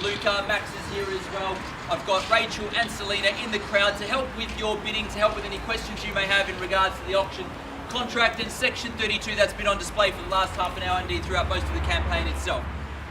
Luka, Max is here as well. I've got Rachel and Selena in the crowd to help with your bidding, to help with any questions you may have in regards to the auction contract and Section 32 that's been on display for the last half an hour, indeed throughout most of the campaign itself.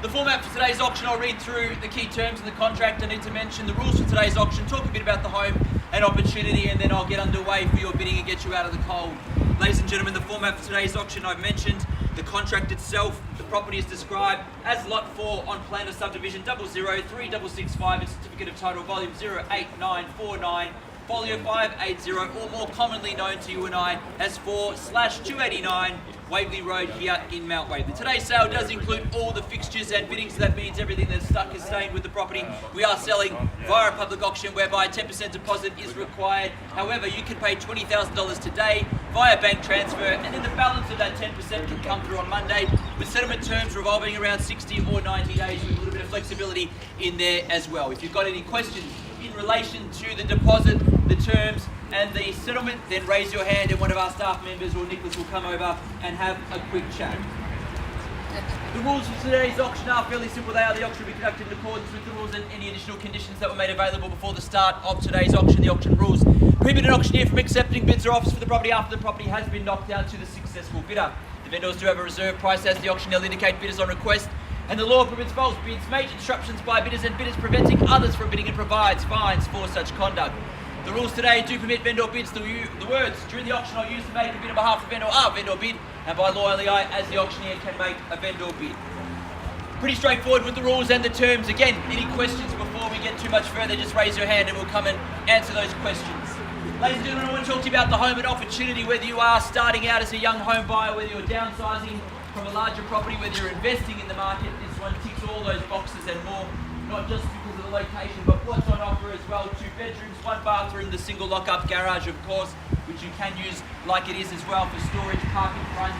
The format for today's auction, I'll read through the key terms of the contract. I need to mention the rules for today's auction, talk a bit about the home and opportunity, and then I'll get underway for your bidding and get you out of the cold. Ladies and gentlemen, the format for today's auction, I've mentioned the contract itself. The property is described as Lot 4 on plan of subdivision 003665 and certificate of title volume 08949. Folio 580, or more commonly known to you and I as 4/289 Waverley Road here in Mount Waverley. Today's sale does include all the fixtures and biddings, so that means everything that's stuck is staying with the property. We are selling via a public auction whereby 10% deposit is required. However, you can pay $20,000 today via bank transfer, and then the balance of that 10% can come through on Monday, with settlement terms revolving around 60 or 90 days with a little bit of flexibility in there as well. If you've got any questions in relation to the deposit, the terms and the settlement, then raise your hand and one of our staff members or Nicholas will come over and have a quick chat. The rules for today's auction are fairly simple. They are the auction will be conducted in accordance with the rules and any additional conditions that were made available before the start of today's auction. The auction rules prohibit an auctioneer from accepting bids or offers for the property after the property has been knocked out to the successful bidder. The vendors do have a reserve price as the auctioneer will indicate bidders on request, and the law prohibits false bids, major disruptions by bidders and bidders preventing others from bidding, and provides fines for such conduct. The rules today do permit vendor bids. The words during the auction I'll use to make a bid on behalf of the vendor are vendor bid, and by law only I, as the auctioneer, can make a vendor bid. Pretty straightforward with the rules and the terms. Again, any questions before we get too much further, just raise your hand and we'll come and answer those questions. Ladies and gentlemen, I want to talk to you about the home and opportunity, whether you are starting out as a young home buyer, whether you're downsizing from a larger property, whether you're investing in the market. This one ticks all those boxes and more, not just because of the location, but what's on offer as well. 2 bedrooms, 1 bathroom, the single lock-up garage, of course, which you can use like it is as well for storage, parking front.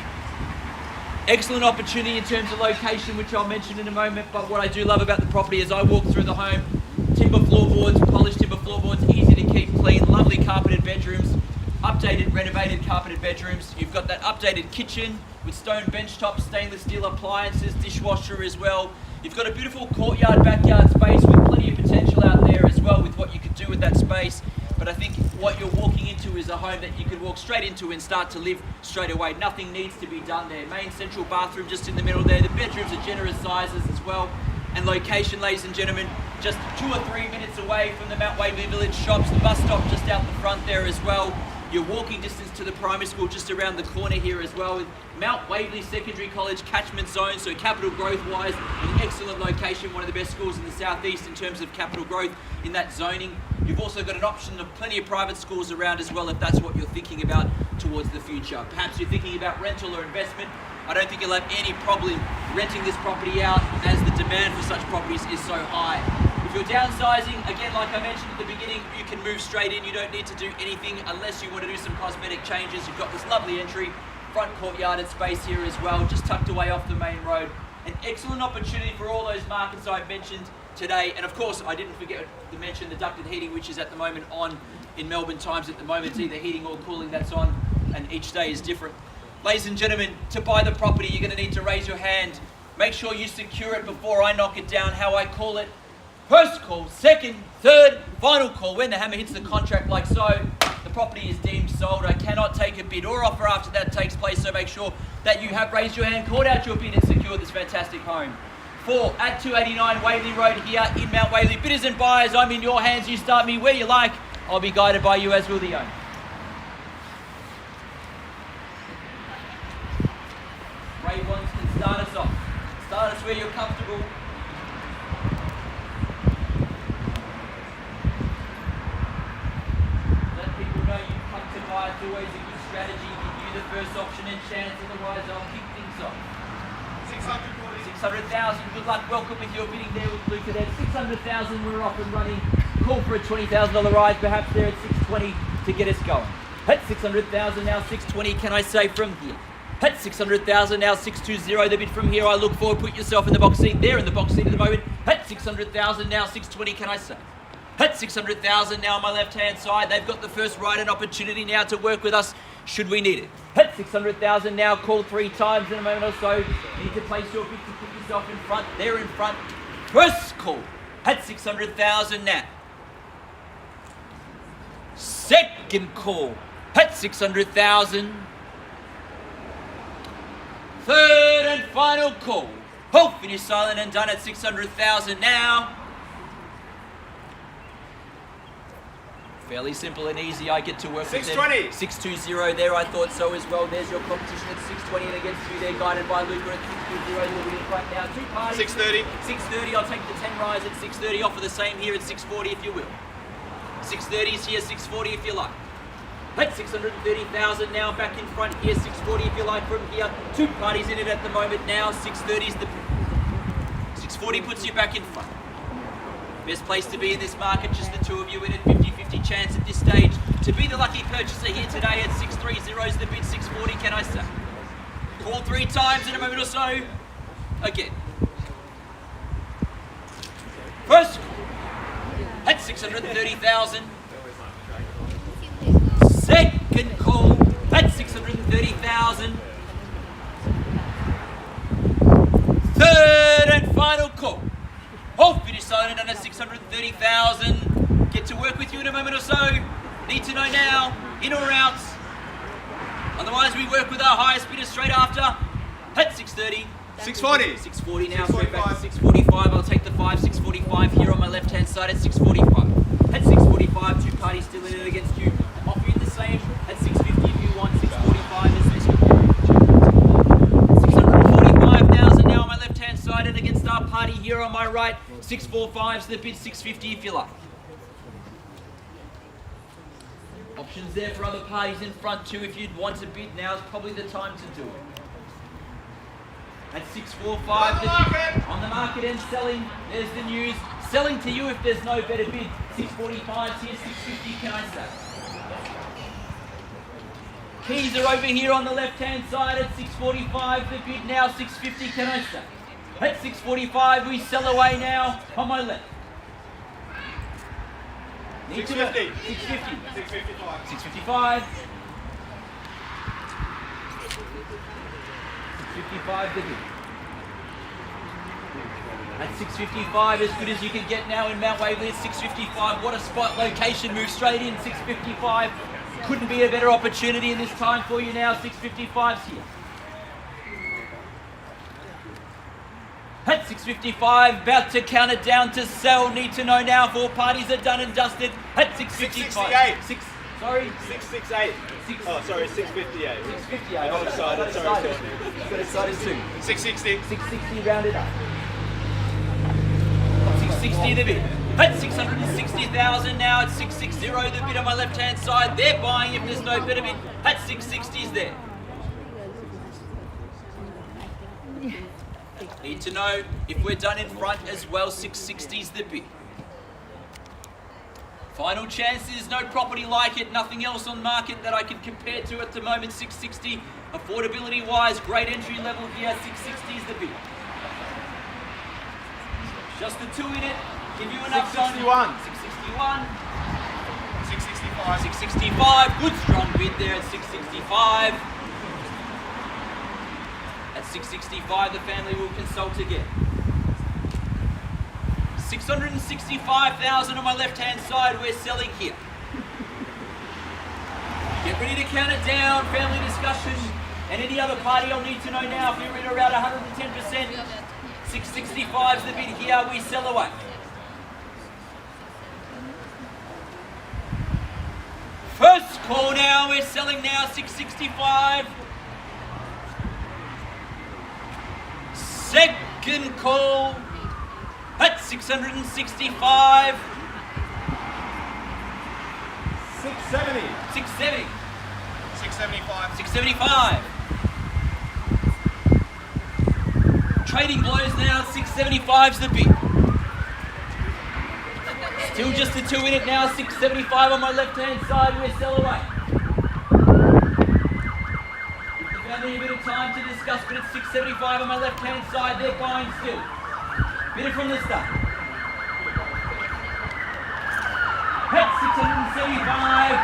Excellent opportunity in terms of location, which I'll mention in a moment, but what I do love about the property is I walk through the home, timber floorboards, polished timber floorboards, easy to keep clean, lovely carpeted bedrooms, updated, renovated carpeted bedrooms. You've got that updated kitchen with stone bench tops, stainless steel appliances, dishwasher as well. You've got a beautiful courtyard, backyard space with plenty of potential out there as well with what you could do with that space. But I think what you're walking into is a home that you could walk straight into and start to live straight away. Nothing needs to be done there. Main central bathroom just in the middle there. The bedrooms are generous sizes as well. And location, ladies and gentlemen, just 2 or 3 minutes away from the Mount Waverley Village shops. The bus stop just out the front there as well. Your walking distance to the primary school just around the corner here as well. With Mount Waverley Secondary College catchment zone, so capital growth wise, an excellent location, one of the best schools in the southeast in terms of capital growth in that zoning. You've also got an option of plenty of private schools around as well if that's what you're thinking about towards the future. Perhaps you're thinking about rental or investment. I don't think you'll have any problem renting this property out as the demand for such properties is so high. If you're downsizing, again, like I mentioned at the beginning, you can move straight in. You don't need to do anything unless you want to do some cosmetic changes. You've got this lovely entry, front courtyarded space here as well, just tucked away off the main road. An excellent opportunity for all those markets I've mentioned today. And of course, I didn't forget to mention the ducted heating, which is at the moment on in Melbourne times at the moment. It's either heating or cooling that's on, and each day is different. Ladies and gentlemen, to buy the property, you're going to need to raise your hand. Make sure you secure it before I knock it down. How I call it: first call, second, third, final call. When the hammer hits the contract like so, the property is deemed sold. I cannot take a bid or offer after that takes place, so make sure that you have raised your hand, called out your bid and secured this fantastic home. 4 at 289 Waverley Road here in Mount Waverley. Bidders and buyers, I'm in your hands. You start me where you like. I'll be guided by you, as will the owner. Brave ones can start us off. Start us where you're comfortable. It's always a good strategy. Give you the first option and chance, otherwise I'll kick things off. 600,000. Good luck. Welcome with your bidding there with Luka there. 600,000. We're off and running. Call for a $20,000 rise, perhaps there at 620 to get us going. At 600,000 now 620. Can I say from here? At 600,000 now 620. The bid from here. I look forward. Put yourself in the box seat there in the box seat at the moment. At 600,000 now 620. Can I say? At 600,000 now on my left-hand side. They've got the first right and opportunity now to work with us should we need it. At 600,000 now, call 3 times in a moment or so. You need to place your bid to put yourself in front. They're in front. First call. at 600,000 now. Second call at 600,000. Third and final call. Hold, finish silent and done at 600,000 now. Fairly simple and easy. I get to work with them. 620. 620 there. I thought so as well. There's your competition at 620 and against you there, guided by Luka at 620. They're winning right now. Two parties. 630. 630. I'll take the 10 rise at 630. Offer the same here at 640 if you will. 630 is here, 640 if you like. At 630,000 now, back in front here, 640 if you like from here. Two parties in it at the moment now. 630 is the 640 puts you back in front. Best place to be in this market, just the two of you in it, 50-50 chance at this stage to be the lucky purchaser here today at 630 is the bid, 640 can I say. Call 3 times in a moment or so. Again. First call at 630,000. Second call at 630,000. Third and final call. Hold, finish silent under 630,000. Get to work with you in a moment or so. Need to know now, in or out. Otherwise we work with our highest bidder straight after. At 630. 640. 640 now, straight back to 645. I'll take the 5, 645 here on my left hand side at 645. At 645, two parties still in it against you. Offer you the same at 650 if you want. 645 is this. 645,000 now on my left hand side and against our party here on my right. 645 is the bid, 650 if you like. Options there for other parties in front too. If you'd want to bid, now is probably the time to do it. At 645, on the market and selling, there's the news. Selling to you if there's no better bid. 645 here, 650 can I say. Keys are over here on the left hand side at 645, the bid now 650 can I say. At 645 we sell away now on my left. 650. 650. 655. 655. 655 the bid. At 655, as good as you can get now in Mount Waverley at 655. What a spot location, move straight in, 655. Couldn't be a better opportunity in this time for you now, 655's here. At 655, about to count it down to sell. Need to know now, 4 parties are done and dusted. At 655. 668. Sorry? 668. Oh, sorry, 658. 658. I got excited, sorry. Got excited too. 660. 660 rounded up. 660 the bid. At 660,000 now at 660 the bid on my left hand side. They're buying if there's no better bid. At 660's there. Need to know if we're done in front as well. 660's the bid. Final chances, no property like it, nothing else on market that I can compare to at the moment. 660 affordability wise, great entry level here. 660's the bid. Just the two in it. Give you enough 661. 661. 665. 665. Good strong bid there at 665. At 665, the family will consult again. 665,000 on my left-hand side. We're selling here. Get ready to count it down. Family discussion. And any other party I'll need to know now if you're in around 110%. 665's the bid here. We sell away. First call now, we're selling now, 665. Second call at 665. 670. 670. 675. 675. Trading blows now, 675's the bid. Still just the two in it now, 675 on my left-hand side, we're sell away. If you need a bit of time to discuss, but it's 675 on my left-hand side, they're buying still. Bidder from the start. At 675.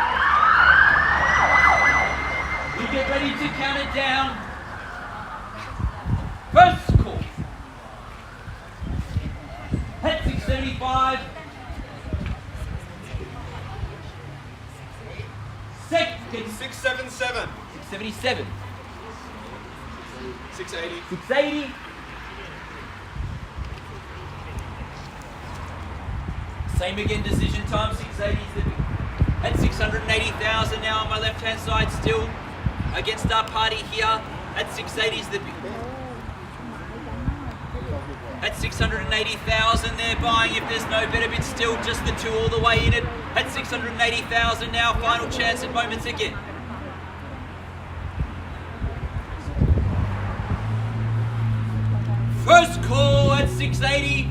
We get ready to count it down. First call. At 675. 675. Second. 677. 677. 680. 680. Same again, decision time, 680 is the big. At 680,000 now on my left hand side still against our party here. At 680 is the big. At 680,000 they're buying if there's no better bid still, just the two all the way in it. At 680,000 now, final chance at moments again. First call at 680.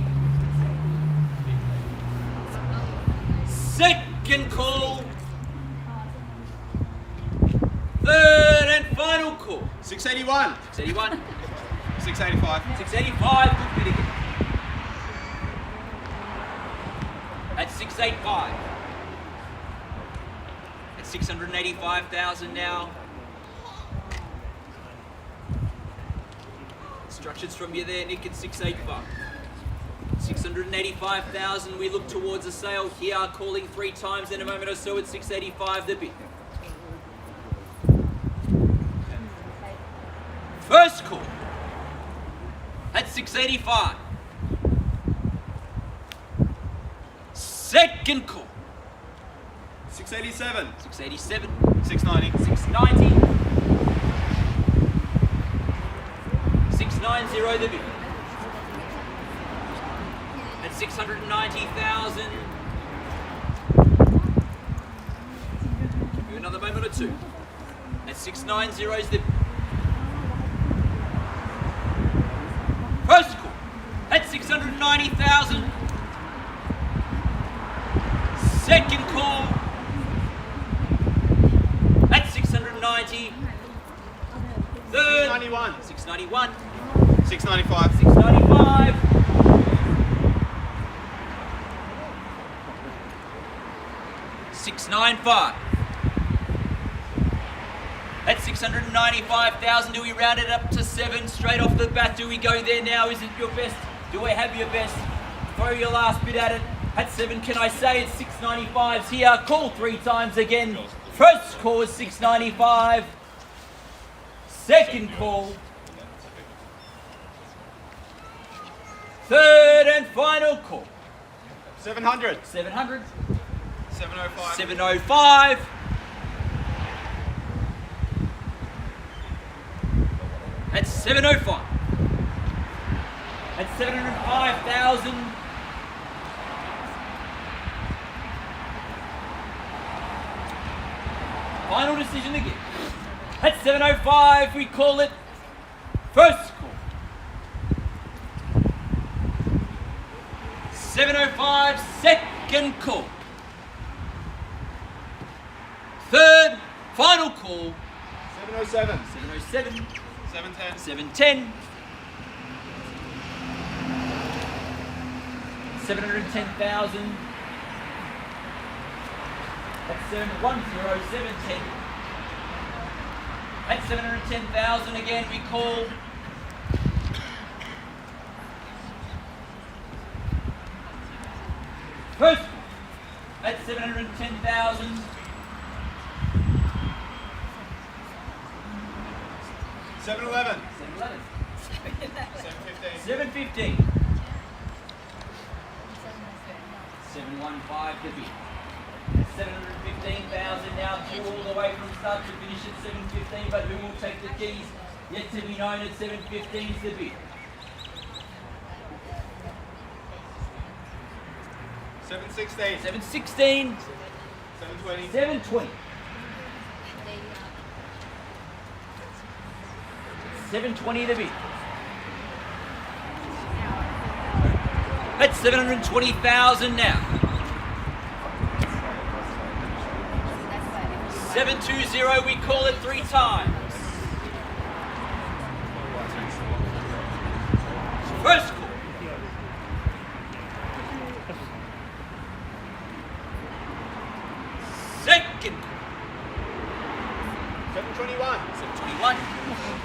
Second call. Third and final call. 681. 681. 685. 685. Good bid again. At 685. At 685,000 now. Instructions from you there, Nick, at 685. 685,000, we look towards a sale here, calling 3 times in a moment or so at 685 the bid. First call at 685. Second call. 687. 687. 690. 690. 690 the bid. At 690,000. Give you another moment or two. At 690 is the bid. First call at 690,000. Second call at 690. Third 691. 691. 695. 695. 695. At 695,000, do we round it up to 7 straight off the bat? Do we go there now? Is it your best? Do I have your best? Throw your last bid at it. At 7, can I say it's 695's here? Call 3 times again. First call is 695. Second call. Third and final call. 700. 700. 705. 705. At 705. At 705,000. Final decision again. At 705, we call it first call. 705, second call. Third, final call. 707. 707. 710. 710. 710,000. That's 710, 710. At 710,000 again, we call first at 710,000. 711. 711. 715. 715. 715 to bid. 715,000 now, due all the way from start to finish at 715, but who will take the keys? Yet to be known at 715 is the bid. 716. 716. 720. 720. 720 to bid. That's 720,000 now. 720, we call it 3 times. First call. Second call. 721. 721.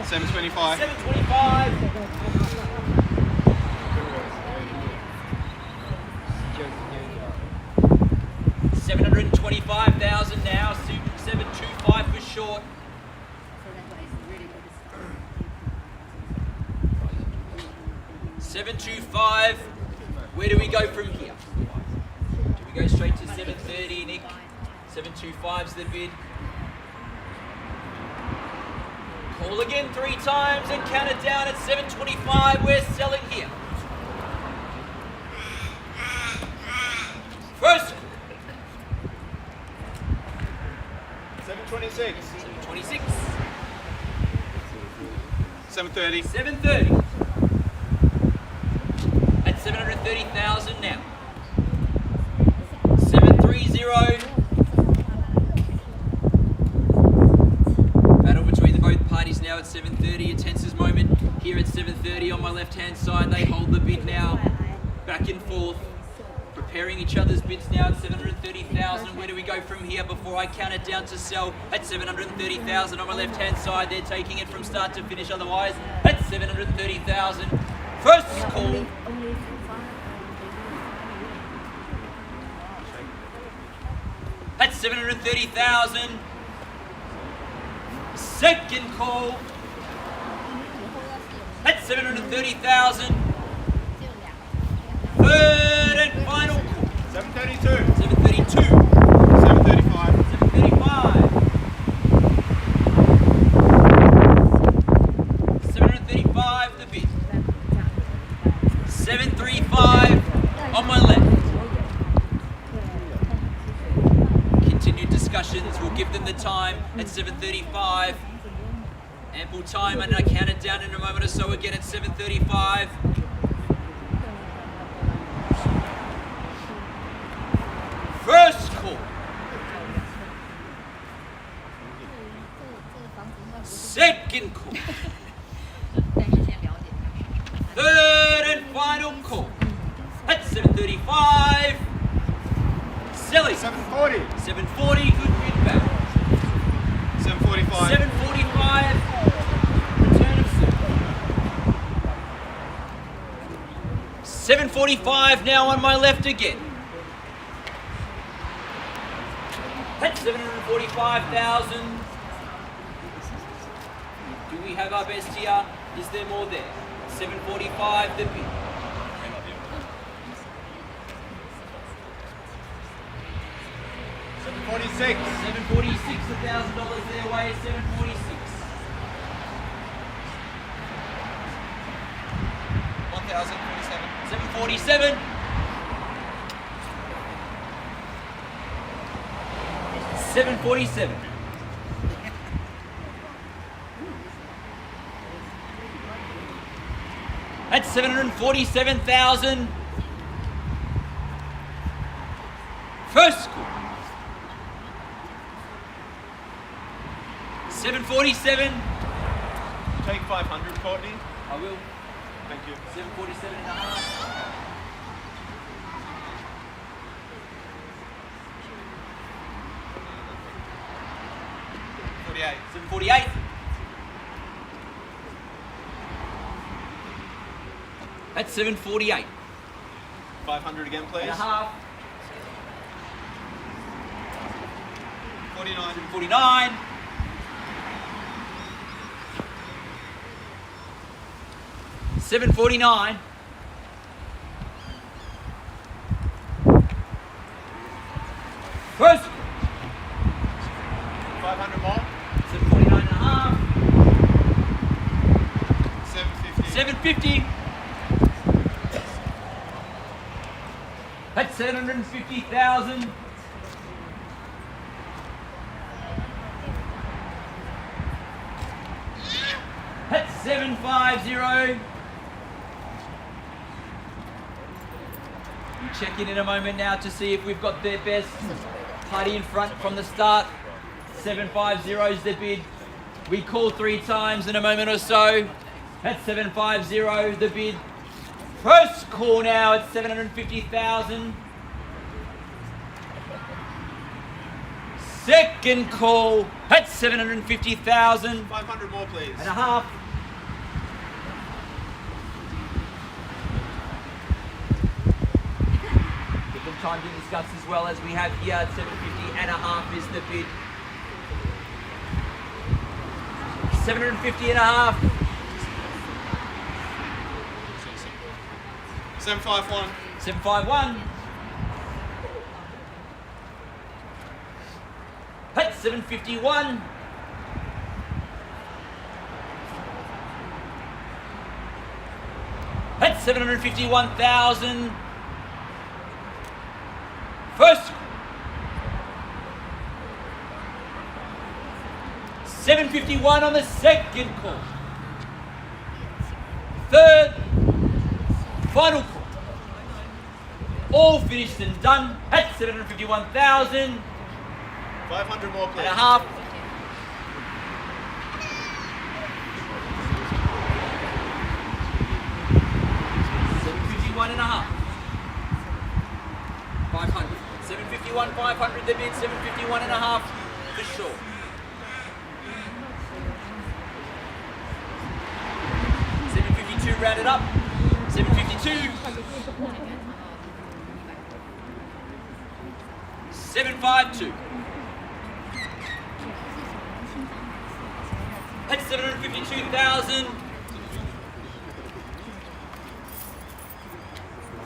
725. 725. $725,000 now. 725 for short. $725. Where do we go from here? Do we go straight to $730, Nick? 725's the bid. Call again 3 times and count it down at $725. We're selling here. First. 726. 726. 730. 730. At 730,000 now. 730. Battle between the both parties now at 730. A tenses moment here at 730 on my left hand side. They hold the bid now. Back and forth. Preparing each other's bids now at 730,000. Where do we go from here before I count it down to sell at 730,000 on my left hand side? They're taking it from start to finish otherwise at 730,000. First call. At 730,000. Second call. At 730,000. Third and final call. 732. 732. 735. 735. 735 the bid. 735 on my left. Continued discussions. We'll give them the time at 735. Ample time, and I count it down in a moment or so again at 735. First call. Second call. Third and final call. At 735. Selling. 740. 740. Good bid back. 745. 745. Return of 745 now on my left again. At 745,000. Do we have our best here? Is there more there? 745 the bid. 746. 746, $1,000 their way at 746. 1047. 747. 747. That's 747,000. First call. 747. Take 500, Courtney. I will. Thank you. 747 and a half. 48. 748. That's 748 500 again, please. and a half. 49. 49. 749. First. 500 more. 749 and a half. 750. 750. That's 750,000. That's 750. We check in a moment now to see if we've got their best party in front from the start. 750 is the bid. We call 3 times in a moment or so. That's 750 the bid. First call now at 750,000. Second call at 750,000 500 more, please. and a half. time to discuss as well as we have here. 750 and a half is the bid. 750 and a half. 751. 751. At 751. At 751,000. First. 751 on the second call. Third. Final call. All finished and done at 751,000. 500 more, please. And a half. 751 and a half. 500. 751, 500 the bid, 751 and a half for sure. Rounded up. 752. 752. At 752,000.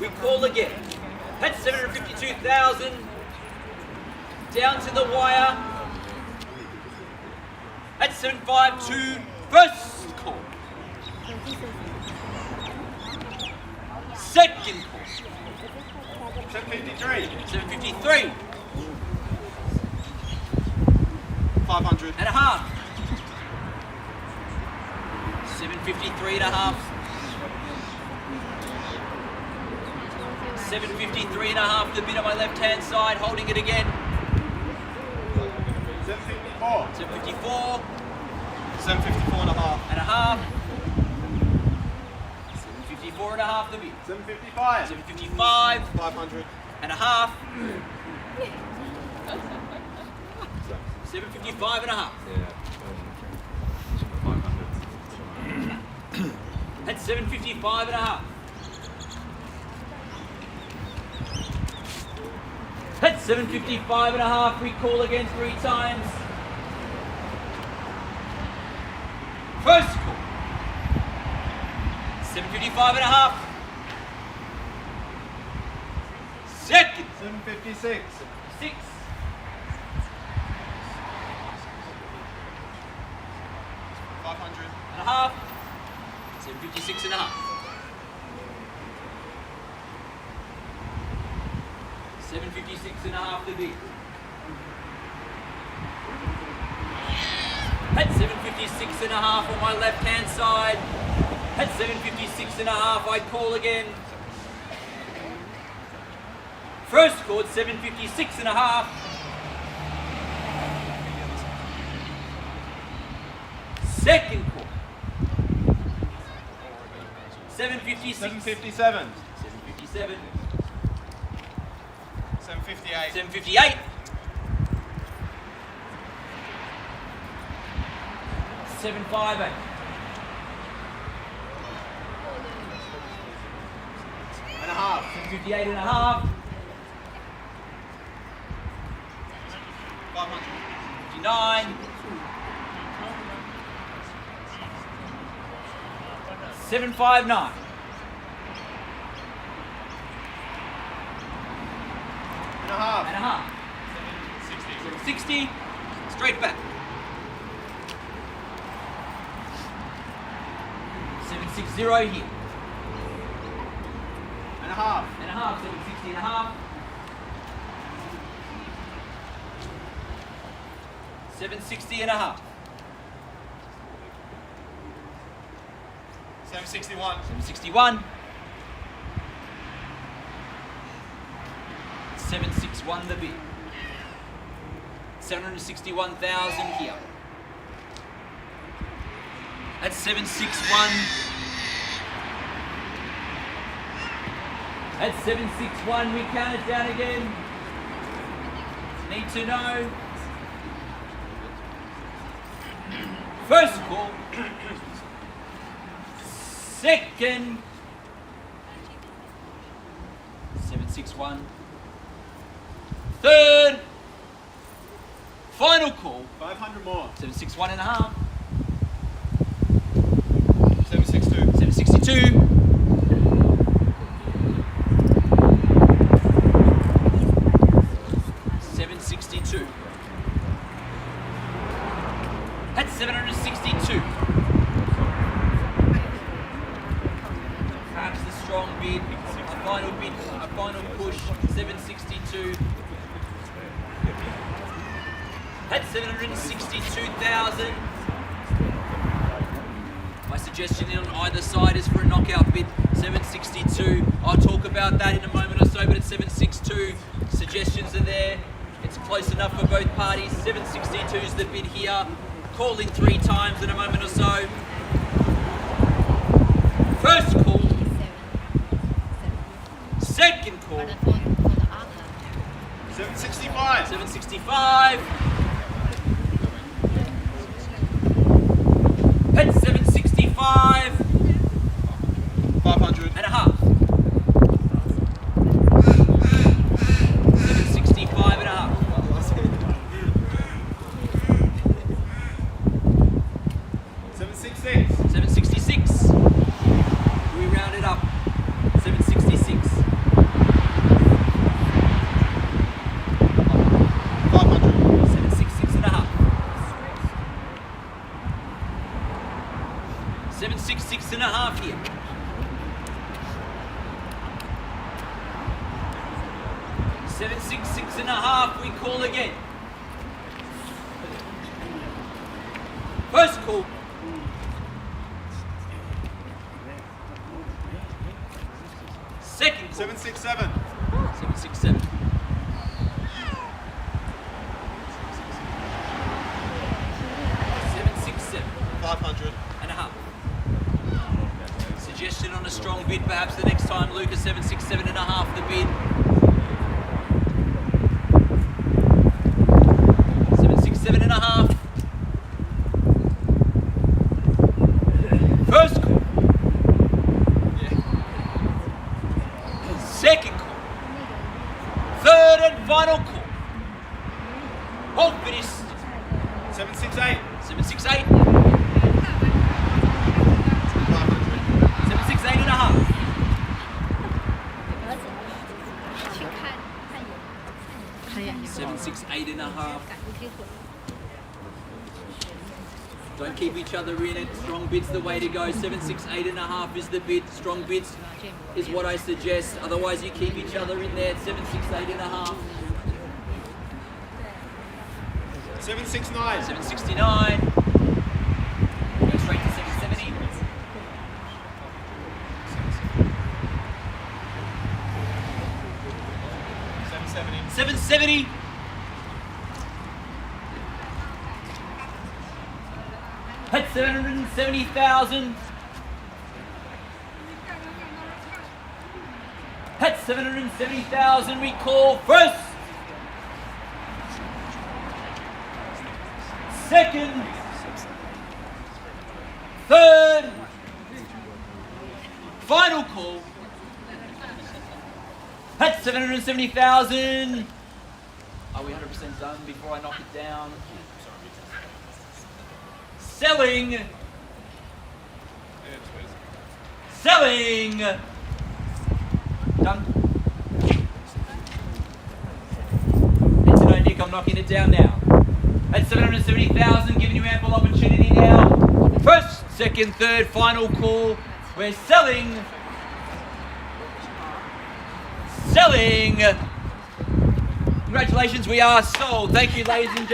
We call again. At 752,000. Down to the wire. At 752. First call. Second call. 753. 753. 500. And a half. 753 and a half. 753 and a half, the bid on my left hand side, holding it again. 754. 754. 754 and a half. And a half. 754 and a half, the bid. 755. 755. 500. And a half. 755 and a half. At 755 and a half. At 755 and a half, we call again 3 times. First call. 755 and a half. Second. 756. 6. 500. And a half. 756 and a half. 756 and a half the bid. At 756 and a half on my left hand side. At 756 and a half, I call again. First chord, 756 and a half. Second chord. 756. 757. 757. 758. 758. 758. And a half. 758 and a half. 500. 59. 759. And a half. And a half. 760. Straight back. 760 here. And a half. And a half. 760 and a half. 760 and a half. 761. 761. 761 the bid. 761,000 here. That's 761. At 761, we count it down again. Need to know. First call. Second. 761. Third, final call. 500 more. 761 and a half. 762. 762. 762. That's 762. Perhaps the strong bid, a final push, 762. That's 762,000. My suggestion on either side is for a knockout bid, 762. I'll talk about that in a moment or so, but it's 762. Suggestions are there. It's close enough for both parties. 762 is the bid here. Call in 3 times in a moment or so. First call. Second call. 765. 765. That's 765. 500. And a half. 765 and a half. 766. 766. We round it up. 766. 500. 766 and a half. 766 and a half here. 766 and a half, we call again. First call. Second call. 767. 767. 767 500. and a half. Suggestion on a strong bid, perhaps the next time, Luka. 767 and a half the bid. 767 and a half. First call. Second call. Third and final call. Hold finished. 768. 768. 500. 768 and a half. 768 and a half. Don't keep each other in it. Strong bid's the way to go. 768 and a half is the bid. Strong bids is what I suggest. Otherwise, you keep each other in there. 768 and a half. 769. 769. Go straight to 770. 770. That's 770,000. That's 770,000. We call first. Second. Third. Final call. That's 770,000. Are we 100% done before I knock it down? Selling. Selling. Done. It's no Nick, I'm knocking it down now. That's 770,000, giving you ample opportunity now. First, second, third, final call. We're selling. Selling. Congratulations, we are sold. Thank you, ladies and gentlemen.